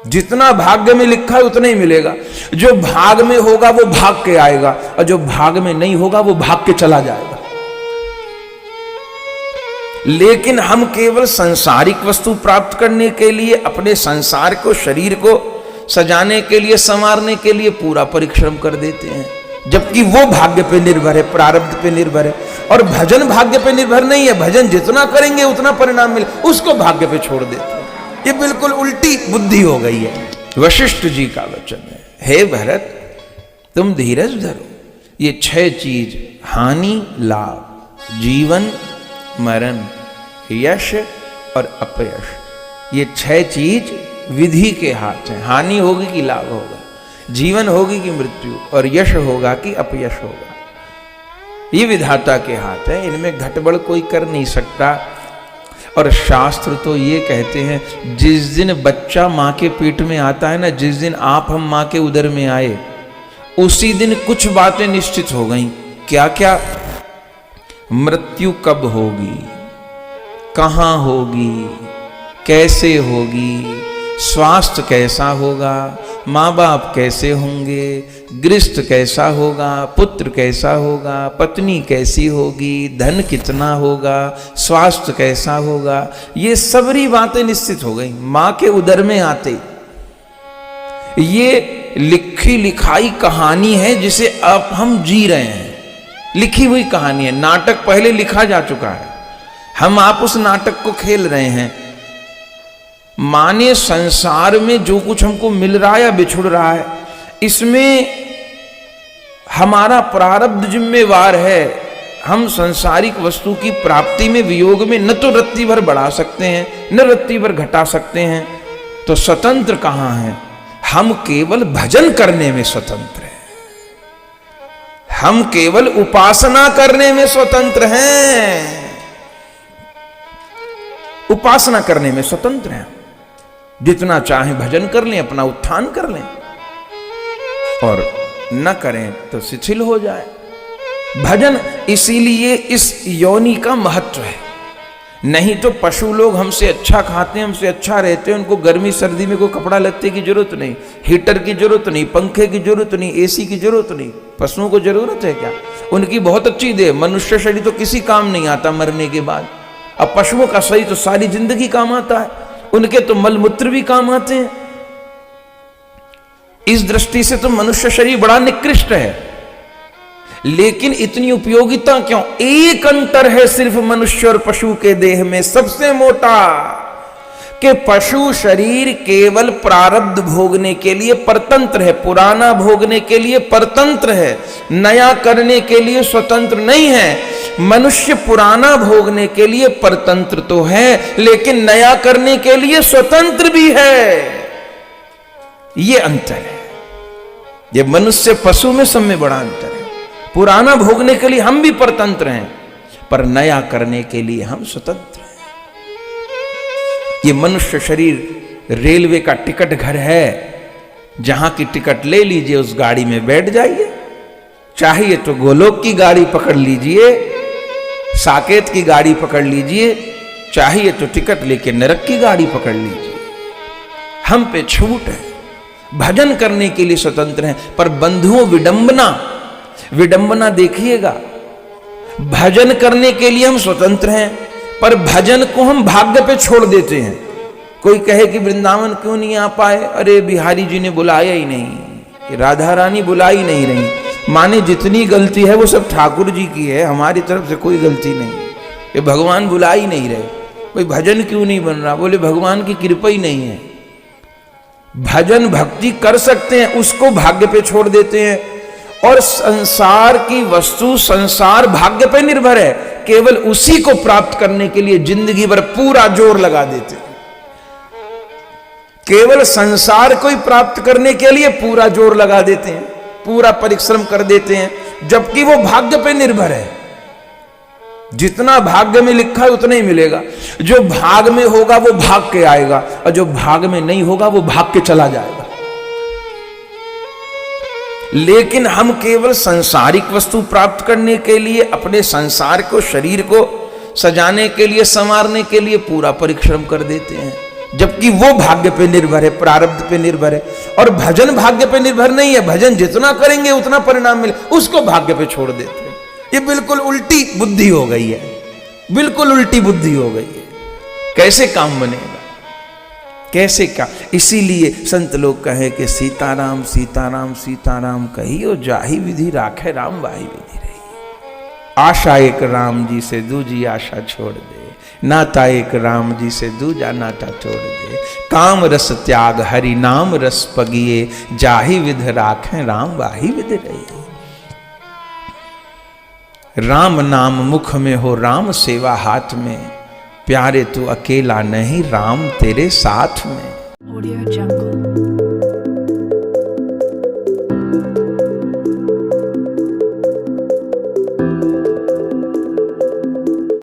जितना भाग्य में लिखा है उतना ही मिलेगा। जो भाग में होगा वो भाग के आएगा, और जो भाग में नहीं होगा वो भाग के चला जाएगा। लेकिन हम केवल सांसारिक वस्तु प्राप्त करने के लिए, अपने संसार को, शरीर को सजाने के लिए, संवारने के लिए पूरा परिश्रम कर देते हैं, जबकि वो भाग्य पे निर्भर है, प्रारब्ध पे निर्भर है। और भजन भाग्य पे निर्भर नहीं है, भजन जितना करेंगे उतना परिणाम मिले, उसको भाग्य पे छोड़ देते हैं। ये बिल्कुल उल्टी बुद्धि हो गई है। वशिष्ठ जी का वचन है, हे भरत तुम धीरज धरो। ये 6 चीज, हानि लाभ, जीवन मरण, यश और अपयश, ये 6 चीज विधि के हाथ है। हानि होगी कि लाभ होगा, जीवन होगी कि मृत्यु, और यश होगा कि अपयश होगा, ये विधाता के हाथ है। इनमें घटबड़ कोई कर नहीं सकता। और शास्त्र तो ये कहते हैं, जिस दिन बच्चा माँ के पेट में आता है ना, जिस दिन आप हम माँ के उदर में आए, उसी दिन कुछ बातें निश्चित हो गई। क्या क्या? मृत्यु कब होगी, कहाँ होगी, कैसे होगी, स्वास्थ्य कैसा होगा, माँ बाप कैसे होंगे, गृहस्थ कैसा होगा, पुत्र कैसा होगा, पत्नी कैसी होगी, धन कितना होगा, स्वास्थ्य कैसा होगा, ये सबरी बातें निश्चित हो गई माँ के उदर में आते। ये लिखी लिखाई कहानी है जिसे अब हम जी रहे हैं, लिखी हुई कहानी है। नाटक पहले लिखा जा चुका है, हम आप उस नाटक को खेल रहे हैं। माने संसार में जो कुछ हमको मिल रहा है या बिछुड़ रहा है, इसमें हमारा प्रारब्ध जिम्मेवार है। हम सांसारिक वस्तु की प्राप्ति में, वियोग में न तो रत्ती भर बढ़ा सकते हैं, न रत्ती भर घटा सकते हैं। तो स्वतंत्र कहां है? हम केवल भजन करने में स्वतंत्र हैं, हम केवल उपासना करने में स्वतंत्र हैं, उपासना करने में स्वतंत्र हैं। जितना चाहें भजन कर लें, अपना उत्थान कर लें, और न करें तो शिथिल हो जाए भजन। इसीलिए इस योनि का महत्व है। नहीं तो पशु लोग हमसे अच्छा खाते हैं, हमसे अच्छा रहते हैं, उनको गर्मी सर्दी में कोई कपड़ा लत्ते की जरूरत नहीं, हीटर की जरूरत नहीं, पंखे की जरूरत नहीं, एसी की जरूरत नहीं। पशुओं को जरूरत है क्या? उनकी बहुत अच्छी देह। मनुष्य शरीर तो किसी काम नहीं आता मरने के बाद। अब पशुओं का शरीर तो सारी जिंदगी काम आता है, उनके तो मलमूत्र भी काम आते हैं। इस दृष्टि से तो मनुष्य शरीर बड़ा निकृष्ट है। लेकिन इतनी उपयोगिता क्यों? एक अंतर है सिर्फ मनुष्य और पशु के देह में, सबसे मोटा, कि पशु शरीर केवल प्रारब्ध भोगने के लिए परतंत्र है, पुराना भोगने के लिए परतंत्र है, नया करने के लिए स्वतंत्र नहीं है। मनुष्य पुराना भोगने के लिए परतंत्र तो है, लेकिन नया करने के लिए स्वतंत्र भी है। ये अंतर है। ये मनुष्य पशु में सब में बड़ा अंतर है। पुराना भोगने के लिए हम भी परतंत्र हैं, पर नया करने के लिए हम स्वतंत्र हैं। ये मनुष्य शरीर रेलवे का टिकट घर है, जहां की टिकट ले लीजिए, उस गाड़ी में बैठ जाइए। चाहिए तो गोलोक की गाड़ी पकड़ लीजिए, साकेत की गाड़ी पकड़ लीजिए, चाहिए तो टिकट लेके नरक की गाड़ी पकड़ लीजिए। हम पे छूट है, भजन करने के लिए स्वतंत्र हैं। पर बंधुओं, विडंबना देखिएगा, भजन करने के लिए हम स्वतंत्र हैं, पर भजन को हम भाग्य पे छोड़ देते हैं। कोई कहे कि वृंदावन क्यों नहीं आ पाए? अरे बिहारी जी ने बुलाया ही नहीं, राधा रानी बुलाई नहीं रही। माने जितनी गलती है वो सब ठाकुर जी की है, हमारी तरफ से कोई गलती नहीं। ये भगवान बुला ही नहीं रहे। कोई भजन क्यों नहीं बन रहा? बोले भगवान की कृपा ही नहीं है। भजन भक्ति कर सकते हैं, उसको भाग्य पे छोड़ देते हैं। और संसार की वस्तु, संसार भाग्य पे निर्भर है, केवल उसी को प्राप्त करने के लिए जिंदगी भर पूरा जोर लगा देते हैं। केवल संसार को ही प्राप्त करने के लिए पूरा जोर लगा देते हैं, पूरा परिश्रम कर देते हैं, जबकि वो भाग्य पे निर्भर है। जितना भाग्य में लिखा है उतना ही मिलेगा। जो भाग में होगा वो भाग के आएगा, और जो भाग में नहीं होगा वो भाग के चला जाएगा। लेकिन हम केवल सांसारिक वस्तु प्राप्त करने के लिए, अपने संसार को, शरीर को सजाने के लिए, संवारने के लिए पूरा परिश्रम कर देते हैं, जबकि वो भाग्य पे निर्भर है, प्रारब्ध पे निर्भर है। और भजन भाग्य पे निर्भर नहीं है, भजन जितना करेंगे उतना परिणाम मिले, उसको भाग्य पे छोड़ देते हैं। ये बिल्कुल उल्टी बुद्धि हो गई है, बिल्कुल उल्टी बुद्धि हो गई है। कैसे काम बनेगा, कैसे क्या? इसीलिए संत लोग कहे कि सीताराम सीताराम सीताराम कहियो, जाहि विधि राखे राम वाही विधि रही। आशा एक राम जी से दूजी आशा छोड़ दे, नाता एक राम जी से दूजा नाता छोड़ दे। काम रस त्याग हरि नाम रस पगिए, जाहि विधि राखे राम वाही विधि रही। राम नाम मुख में हो राम सेवा हाथ में, प्यारे तू अकेला नहीं राम तेरे साथ में।